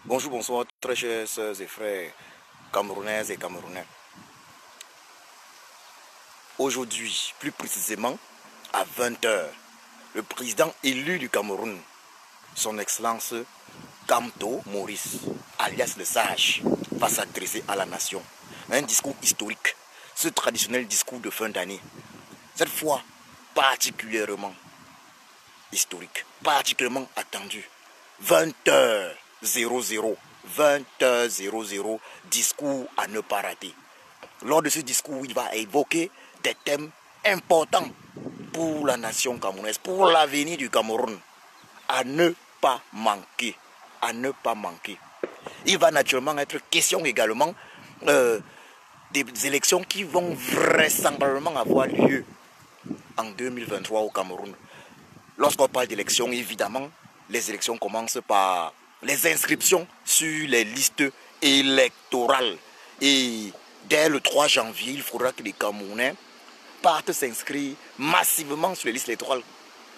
Bonjour, bonsoir, très chers sœurs et frères camerounaises et camerounais. Aujourd'hui, plus précisément, à 20 h, le président élu du Cameroun, son Excellence Kamto Maurice, alias le Sage, va s'adresser à la nation. Un discours historique, ce traditionnel discours de fin d'année. Cette fois, particulièrement historique, particulièrement attendu. 20 h 00, 20 h 00, discours à ne pas rater. Lors de ce discours, il va évoquer des thèmes importants pour la nation camerounaise, pour l'avenir du Cameroun, à ne pas manquer, à ne pas manquer. Il va naturellement être question également des élections qui vont vraisemblablement avoir lieu en 2023 au Cameroun. Lorsqu'on parle d'élections, évidemment, les élections commencent par les inscriptions sur les listes électorales. Et dès le 3 janvier, il faudra que les Camerounais partent s'inscrire massivement sur les listes électorales.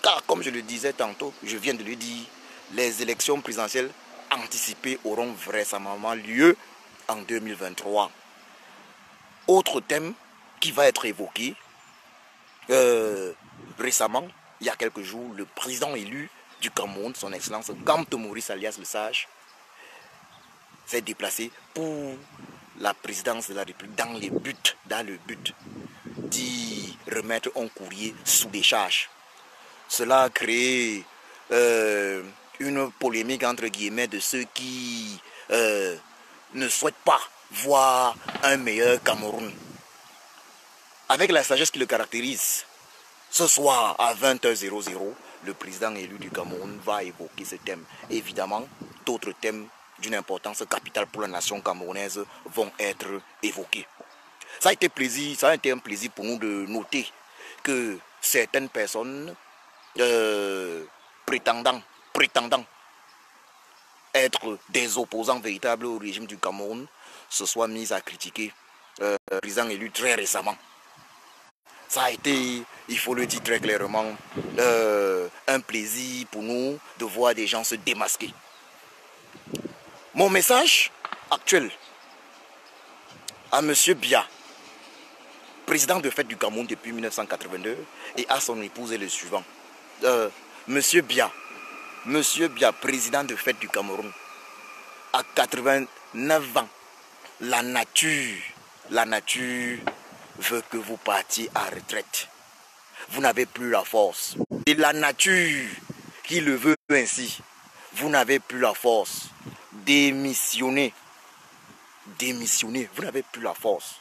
Car, comme je le disais tantôt, je viens de le dire, les élections présidentielles anticipées auront vraisemblablement lieu en 2023. Autre thème qui va être évoqué récemment, il y a quelques jours, le président élu du Cameroun, son Excellence Kamto Maurice alias le Sage, s'est déplacé pour la présidence de la République dans le but d'y remettre un courrier sous décharge. Cela a créé une polémique entre guillemets de ceux qui ne souhaitent pas voir un meilleur Cameroun. Avec la sagesse qui le caractérise, ce soir à 20 h 00, le président élu du Cameroun va évoquer ce thème. Évidemment, d'autres thèmes d'une importance capitale pour la nation camerounaise vont être évoqués. Ça a été un plaisir pour nous de noter que certaines personnes prétendant être des opposants véritables au régime du Cameroun se soient mises à critiquer le président élu très récemment. Ça a été, il faut le dire très clairement, un plaisir pour nous de voir des gens se démasquer. Mon message actuel à M. Biya, président de fait du Cameroun depuis 1982, et à son épouse est le suivant. Monsieur Biya, président de fait du Cameroun, à 89 ans, la nature veut que vous partiez à retraite. Vous n'avez plus la force. Et la nature qui le veut ainsi. Vous n'avez plus la force. Démissionnez. Démissionnez. Vous n'avez plus la force.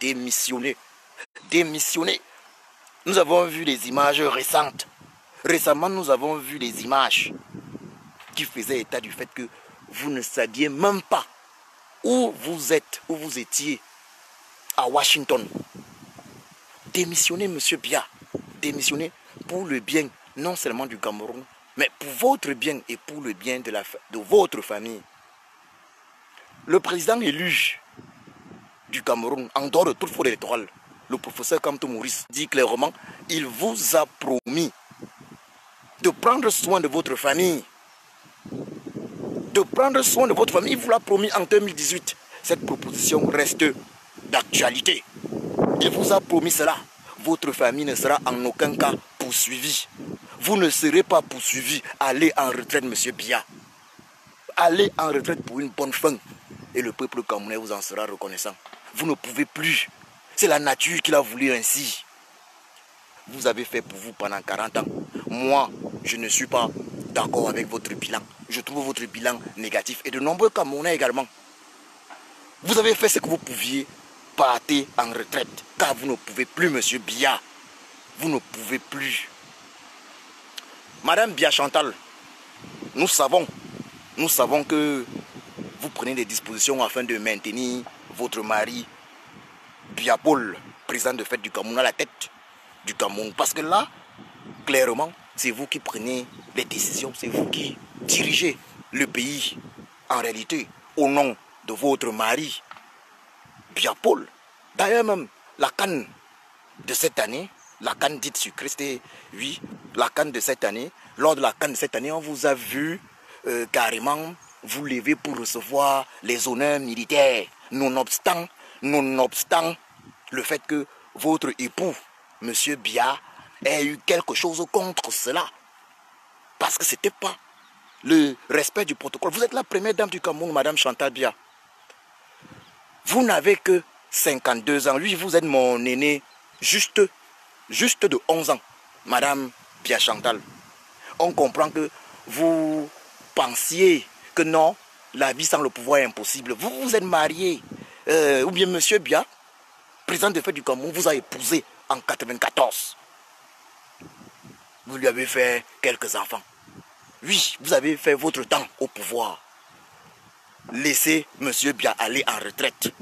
Démissionnez. Démissionnez. Nous avons vu des images récentes. Récemment, nous avons vu des images qui faisaient état du fait que vous ne saviez même pas où vous étiez à Washington. Démissionnez, monsieur Biya. Démissionnez pour le bien, non seulement du Cameroun, mais pour votre bien et pour le bien de votre famille. Le président élu du Cameroun, en dehors de toute fraude électorale, le professeur Kamto Maurice dit clairement, il vous a promis de prendre soin de votre famille. De prendre soin de votre famille, il vous l'a promis en 2018. Cette proposition reste d'actualité. Il vous a promis cela. Votre famille ne sera en aucun cas poursuivie. Vous ne serez pas poursuivi. Allez en retraite, monsieur Biya. Allez en retraite pour une bonne fin. Et le peuple camerounais vous en sera reconnaissant. Vous ne pouvez plus. C'est la nature qui l'a voulu ainsi. Vous avez fait pour vous pendant 40 ans. Moi, je ne suis pas d'accord avec votre bilan. Je trouve votre bilan négatif. Et de nombreux Camerounais également. Vous avez fait ce que vous pouviez. Partez en retraite. Car vous ne pouvez plus, monsieur Biya. Vous ne pouvez plus. Madame Biya Chantal, nous savons que vous prenez des dispositions afin de maintenir votre mari Biya Paul, président de fait du Cameroun, à la tête du Cameroun. Parce que là, clairement, c'est vous qui prenez les décisions, c'est vous qui dirigez le pays, en réalité, au nom de votre mari Biya Paul. D'ailleurs même, la CAN de cette année, la CAN dite sucrée, c'était, oui, la CAN de cette année, lors de la CAN de cette année, on vous a vu carrément vous lever pour recevoir les honneurs militaires, nonobstant le fait que votre époux, M. Biya, ait eu quelque chose contre cela. Parce que ce n'était pas le respect du protocole. Vous êtes la première dame du Cameroun, Madame Chantal Biya. Vous n'avez que 52 ans. Lui, vous êtes mon aîné juste de 11 ans, Madame Biya Chantal. On comprend que vous pensiez que non, la vie sans le pouvoir est impossible. Vous vous êtes marié, ou bien Monsieur Biya, président de fait du Cameroun, vous a épousé en 94. Vous lui avez fait quelques enfants. Oui, vous avez fait votre temps au pouvoir. Laissez Monsieur Biya aller en retraite.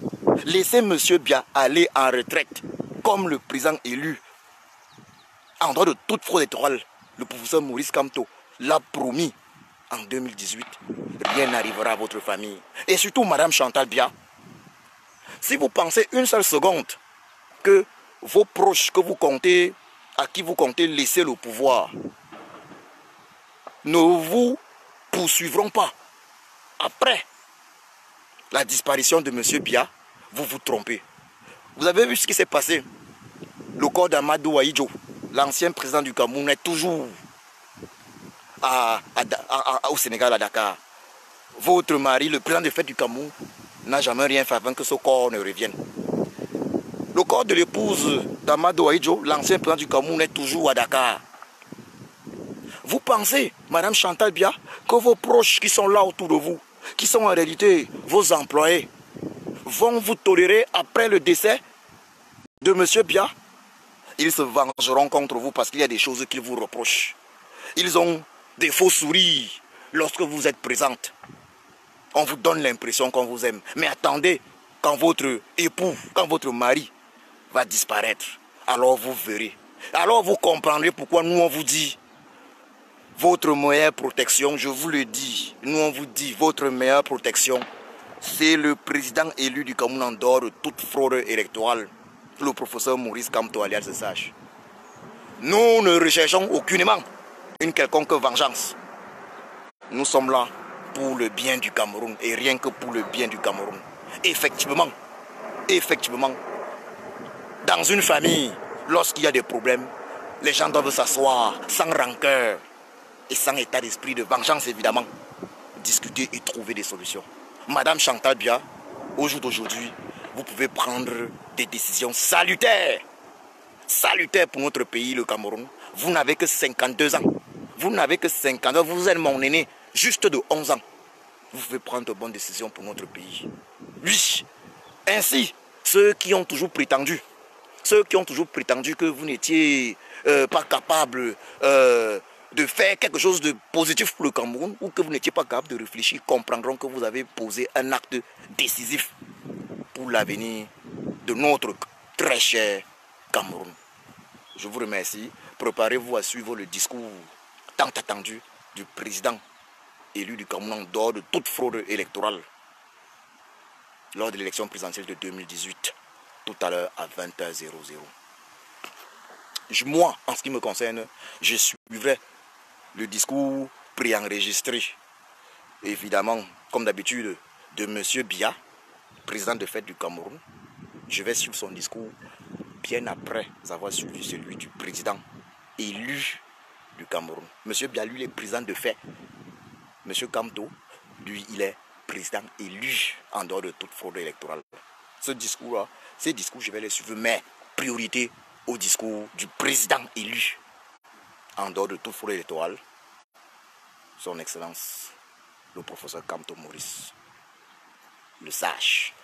Laissez Monsieur Biya aller en retraite. Comme le président élu, en droit de toute fraude électorale, le professeur Maurice Kamto l'a promis en 2018. Rien n'arrivera à votre famille. Et surtout, Madame Chantal Biya, si vous pensez une seule seconde que vos proches à qui vous comptez laisser le pouvoir, ne vous poursuivront pas après la disparition de M. Biya, vous vous trompez. Vous avez vu ce qui s'est passé. Le corps d'Amadou Ahidjo, l'ancien président du Cameroun, est toujours au Sénégal, à Dakar. Votre mari, le président de fait du Cameroun, n'a jamais rien fait avant que ce corps ne revienne. Le corps de l'épouse d'Amadou Ahidjo, l'ancien président du Cameroun, est toujours à Dakar. Vous pensez, Madame Chantal Biya, que vos proches qui sont là autour de vous, qui sont en réalité vos employés, vont vous tolérer après le décès de M. Biya? Ils se vengeront contre vous parce qu'il y a des choses qu'ils vous reprochent. Ils ont des faux sourires lorsque vous êtes présente. On vous donne l'impression qu'on vous aime. Mais attendez, quand votre époux, quand votre mari va disparaître, alors vous verrez. Alors vous comprendrez pourquoi nous on vous dit votre meilleure protection, je vous le dis, nous on vous dit votre meilleure protection, c'est le président élu du Cameroun en dehors de toute fraude électorale, le professeur Maurice Kamto alias Sage. Nous ne recherchons aucunement une quelconque vengeance. Nous sommes là pour le bien du Cameroun et rien que pour le bien du Cameroun. Effectivement, dans une famille, lorsqu'il y a des problèmes, les gens doivent s'asseoir sans rancœur et sans état d'esprit de vengeance évidemment, discuter et trouver des solutions. Madame Chantal Biya, au jour d'aujourd'hui, vous pouvez prendre des décisions salutaires. Salutaires pour notre pays, le Cameroun. Vous n'avez que 52 ans. Vous n'avez que 50 ans. Vous êtes mon aîné, juste de 11 ans. Vous pouvez prendre de bonnes décisions pour notre pays. Oui. Ainsi, ceux qui ont toujours prétendu que vous n'étiez pas capable de faire quelque chose de positif pour le Cameroun ou que vous n'étiez pas capable de réfléchir, comprendront que vous avez posé un acte décisif pour l'avenir de notre très cher Cameroun. Je vous remercie. Préparez-vous à suivre le discours tant attendu du président élu du Cameroun en dehors de toute fraude électorale lors de l'élection présidentielle de 2018, tout à l'heure à 20h00. Moi, en ce qui me concerne, je suivrai le discours préenregistré, évidemment, comme d'habitude, de M. Biya, président de fait du Cameroun. Je vais suivre son discours bien après avoir suivi celui du président élu du Cameroun. M. Biya, lui, il est président de fait. M. Kamto, lui, il est président élu en dehors de toute fraude électorale. Ces discours, je vais les suivre, mais priorité au discours du président élu en dehors de toute fraude électorale, son Excellence, le professeur Kamto Maurice, le sage.